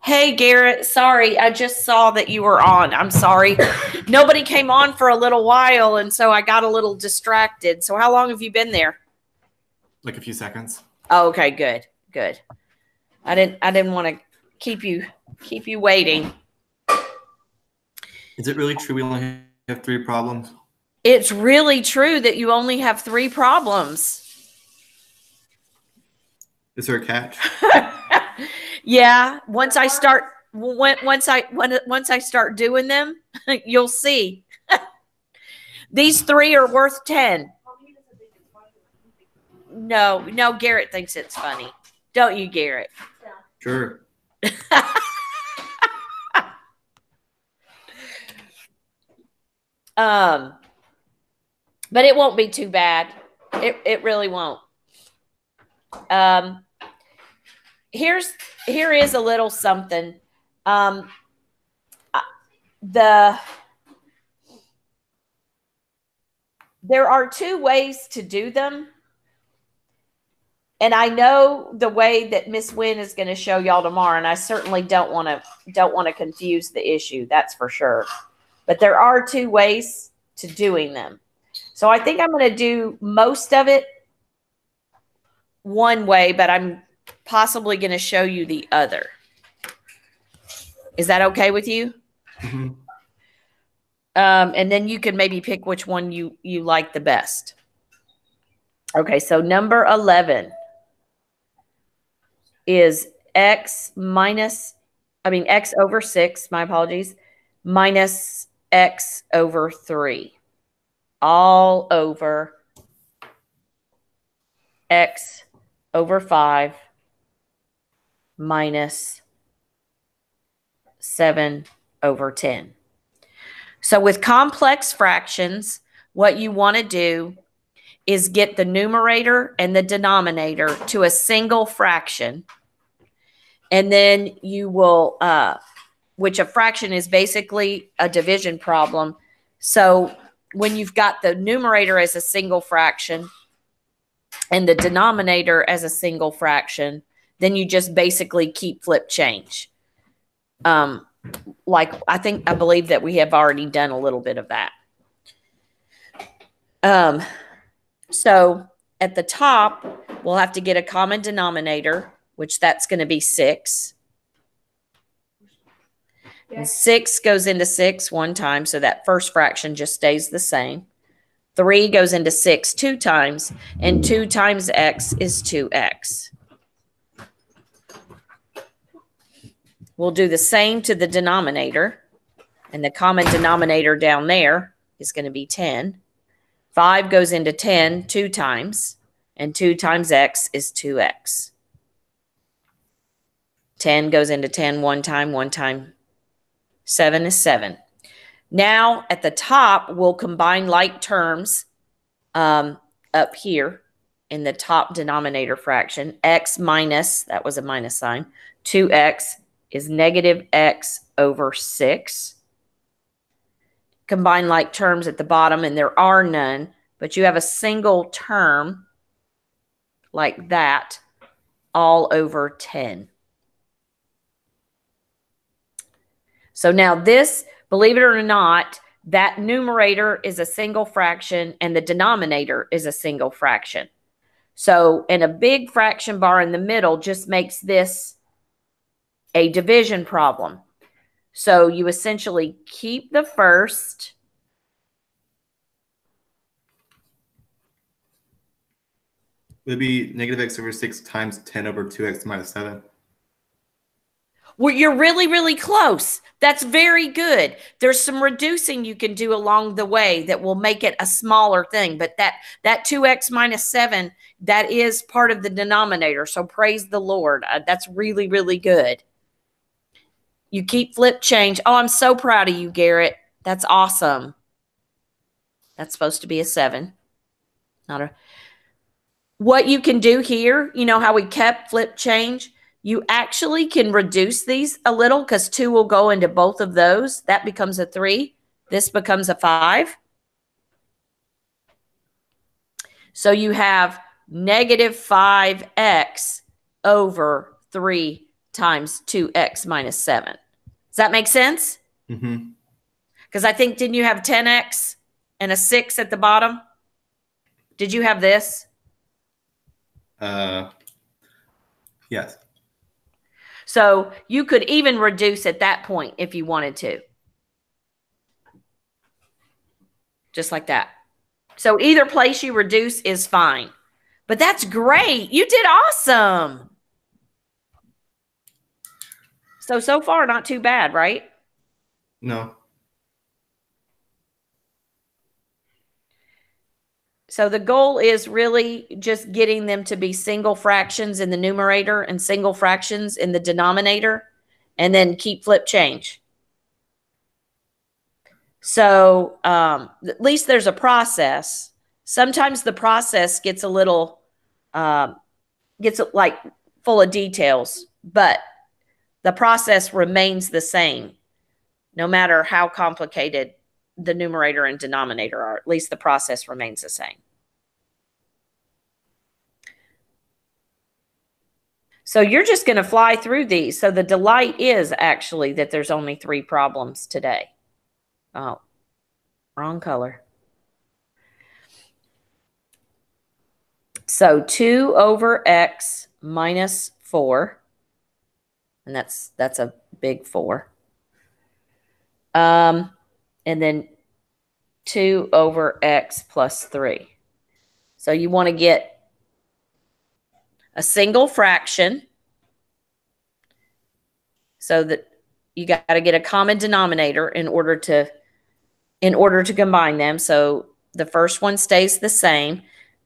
Hey, Garrett, sorry, I just saw that you were on. I'm sorry. Nobody came on for a little while, and so I got a little distracted. So how long have you been there? Like a few seconds. Oh, okay, good, good. I didn't want to keep you waiting. Is it really true we only have 3 problems? It's really true that you only have 3 problems. Is there a catch? Yeah, once I start doing them, you'll see. These 3 are worth 10. No, Garrett thinks it's funny. Don't you, Garrett? Sure. But it won't be too bad. It really won't. Here is a little something. There are 2 ways to do them. And I know the way that Miss Wynn is going to show y'all tomorrow, and I certainly don't want to confuse the issue. That's for sure. But there are 2 ways to doing them. So I think I'm going to do most of it one way, but I'm possibly going to show you the other. Is that okay with you? Mm-hmm. And then you can maybe pick which one you like the best. Okay, so number 11 is x over 6, my apologies, minus x over 3, all over x over 5 minus 7 over 10. So with complex fractions, what you want to do is get the numerator and the denominator to a single fraction. And then you will, which a fraction is basically a division problem. So when you've got the numerator as a single fraction and the denominator as a single fraction, then you just basically keep flip change. Like I believe that we have already done a little bit of that. So at the top, we'll have to get a common denominator, which that's going to be 6. And 6 goes into 6 one time, so that first fraction just stays the same. 3 goes into 6 2 times, and 2 times x is 2x. We'll do the same to the denominator, and the common denominator down there is going to be 10. 5 goes into 10 2 times, and 2 times x is 2x. 10 goes into 10 one time. 7 is 7. Now, at the top, we'll combine like terms up here in the top denominator fraction. X minus, that was a minus sign, 2x is negative x over 6. Combine like terms at the bottom, and there are none, but you have a single term like that, all over 10. So now this, believe it or not, that numerator is a single fraction and the denominator is a single fraction. So, and a big fraction bar in the middle just makes this a division problem. So you essentially keep the first. Would it be negative x over 6 times 10 over 2x minus 7? Well, you're really, really close. That's very good. There's some reducing you can do along the way that will make it a smaller thing. But that 2x minus 7, that is part of the denominator. So praise the Lord. That's really, really good. You keep flip change. Oh, I'm so proud of you, Garrett. That's awesome. That's supposed to be a 7. Not a. What you can do here, you know how we kept flip change? You actually can reduce these a little because 2 will go into both of those. That becomes a 3. This becomes a 5. So you have negative 5x over 3 times 2x minus 7. Does that make sense? Mm-hmm. Because I think, didn't you have 10x and a 6 at the bottom? Did you have this? Yes. So you could even reduce at that point if you wanted to. Just like that. So either place you reduce is fine. But that's great. You did awesome. So far, not too bad, right? No. So the goal is really just getting them to be single fractions in the numerator and single fractions in the denominator, and then keep flip change. So at least there's a process. Sometimes the process gets a little, gets like full of details, but the process remains the same, no matter how complicated the numerator and denominator are. At least the process remains the same. So you're just going to fly through these. So the delight is actually that there's only 3 problems today. Oh, wrong color. So 2 over x minus 4. And that's a big 4. And then 2 over x plus 3. So you want to get a single fraction so that you got to get a common denominator in order to combine them. So the first one stays the same.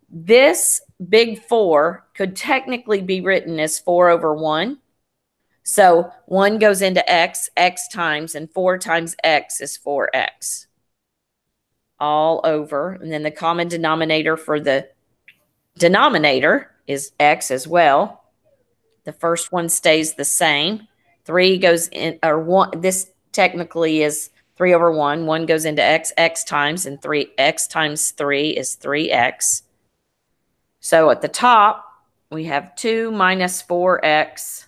This big 4 could technically be written as 4 over 1. So 1 goes into x times, and 4 times x is 4x. All over. And then the common denominator for the denominator is x as well. The first one stays the same. 3 goes in, or 1, this technically is 3 over 1. 1 goes into x times, and 3x times 3 is 3x. So at the top, we have 2 minus 4x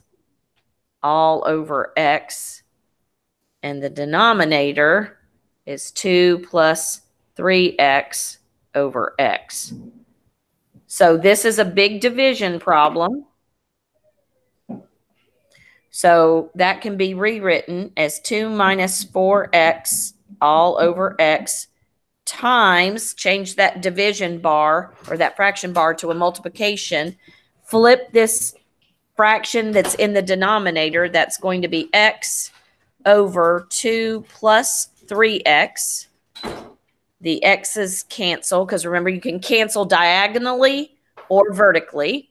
all over x. And the denominator is 2 plus 3x over x. So this is a big division problem. So that can be rewritten as 2 minus 4x all over x times, change that division bar or that fraction bar to a multiplication, flip this fraction that's in the denominator, that's going to be x over 2 plus 3x. The x's cancel, because remember, you can cancel diagonally or vertically.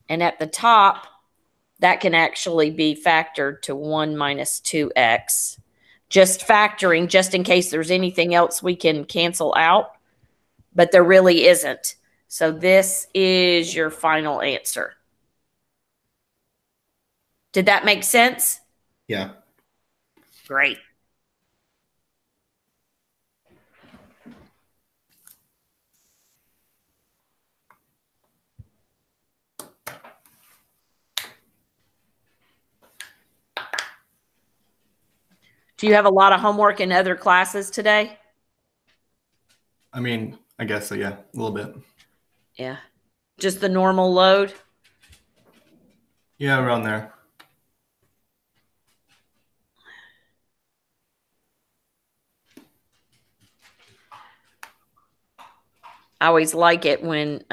And at the top, that can actually be factored to 1 minus 2x. Just factoring, just in case there's anything else we can cancel out, but there really isn't. So this is your final answer. Did that make sense? Yeah. Great. Do you have a lot of homework in other classes today? I mean, I guess so, yeah, a little bit. Yeah. Just the normal load? Yeah, around there. I always like it when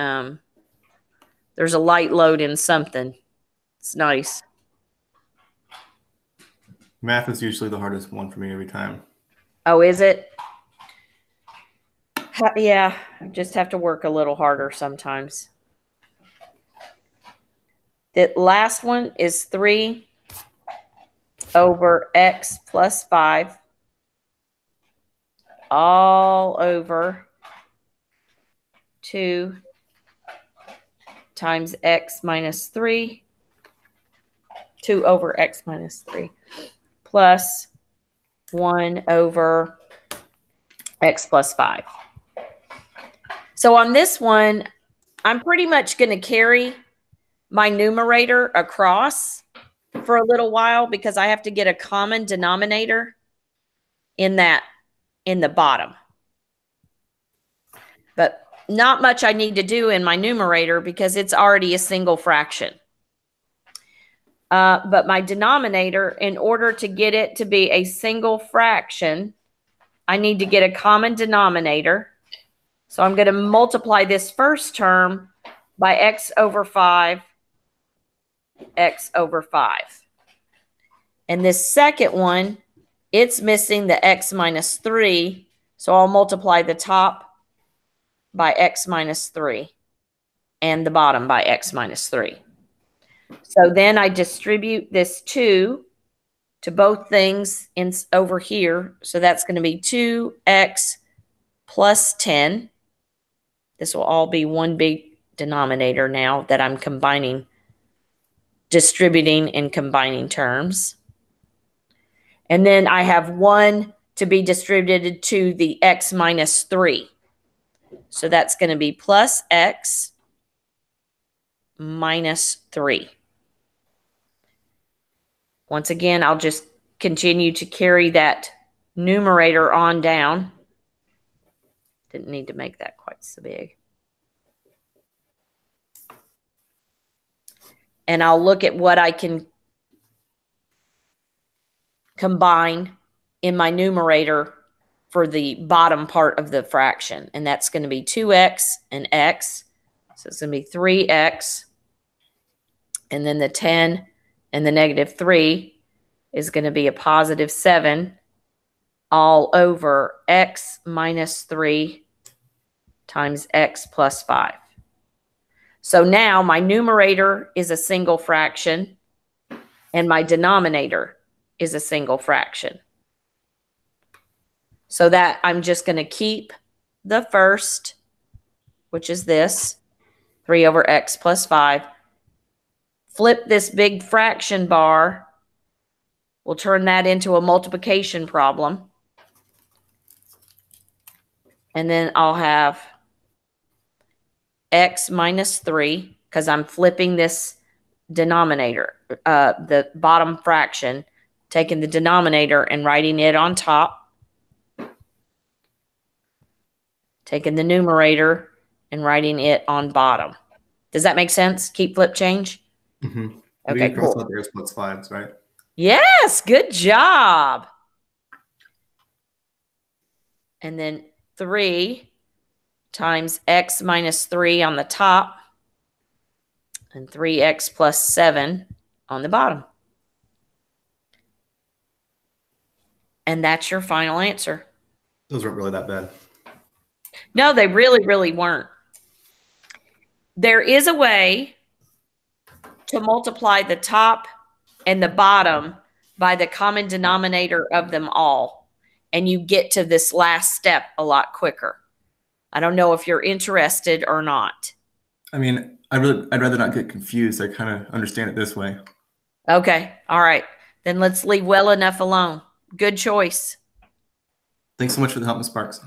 there's a light load in something. It's nice. Math is usually the hardest one for me every time. Oh, is it? Yeah, I just have to work a little harder sometimes. The last one is 3 over x plus 5 all over 2 times x minus 3, 2 over x minus 3, plus 1 over x plus 5. So on this one, I'm pretty much going to carry my numerator across for a little while because I have to get a common denominator in the bottom. But not much I need to do in my numerator because it's already a single fraction. But my denominator, in order to get it to be a single fraction, I need to get a common denominator. So I'm going to multiply this first term by x over 5, x over 5. And this second one, it's missing the x minus 3. So I'll multiply the top by x minus 3 and the bottom by x minus 3. So then I distribute this 2 to both things over here. So that's going to be 2x plus 10. This will all be one big denominator now that I'm combining, distributing and combining terms. And then I have 1 to be distributed to the x minus 3. So that's going to be plus x minus 3. Once again, I'll just continue to carry that numerator on down. Didn't need to make that quite so big. And I'll look at what I can combine in my numerator for the bottom part of the fraction. And that's going to be 2x and x. So it's going to be 3x. And then the 10 and the negative 3 is going to be a positive 7 all over x minus 3 times x plus 5. So now my numerator is a single fraction and my denominator is a single fraction. So that I'm just going to keep the first, which is this, 3 over x plus 5. Flip this big fraction bar. We'll turn that into a multiplication problem. And then I'll have x minus 3, because I'm flipping this denominator, the bottom fraction, taking the denominator and writing it on top. Taking the numerator and writing it on bottom. Does that make sense? Keep flip change? Mm-hmm. Okay, cross cool. out the x plus 5s, right? Yes, good job. And then 3 times x minus 3 on the top and 3x plus 7 on the bottom. And that's your final answer. Those weren't really that bad. No, they really, really weren't. There is a way to multiply the top and the bottom by the common denominator of them all, and you get to this last step a lot quicker. I don't know if you're interested or not. I mean, I'd rather not get confused. I kind of understand it this way. Okay. All right. Then let's leave well enough alone. Good choice. Thanks so much for the help, Ms. Sparks.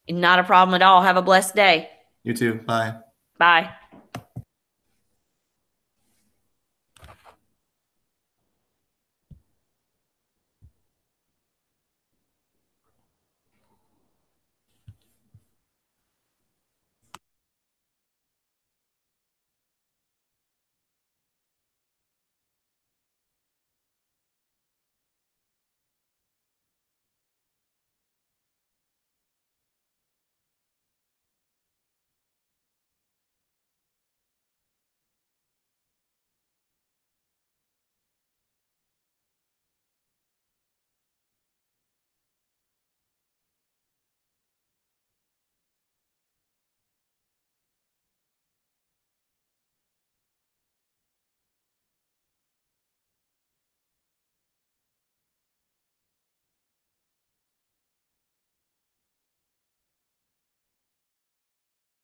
Not a problem at all. Have a blessed day. You too. Bye. Bye.